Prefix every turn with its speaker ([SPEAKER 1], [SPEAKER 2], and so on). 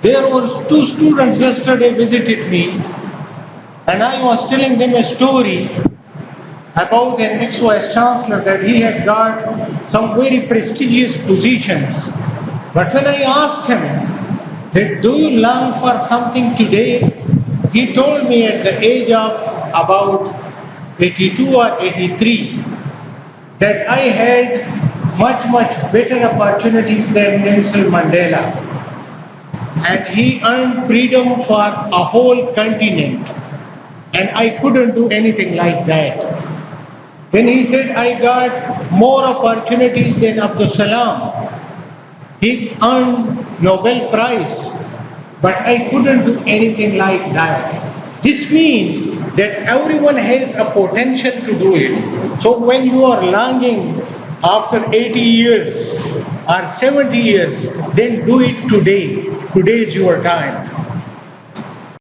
[SPEAKER 1] There were two students yesterday visited me, and I was telling them a story about an ex-vice chancellor that he had got some very prestigious positions. But when I asked him that, do you long for something today? He told me at the age of about 82 or 83 that I had much better opportunities than Nelson Mandela. And he earned freedom for a whole continent. And I couldn't do anything like that. Then he said, I got more opportunities than Abdul Salam. He earned Nobel Prize, but I couldn't do anything like that. This means that everyone has a potential to do it. So when you are longing after 80 years or 70 years, then do it today. Today is your time.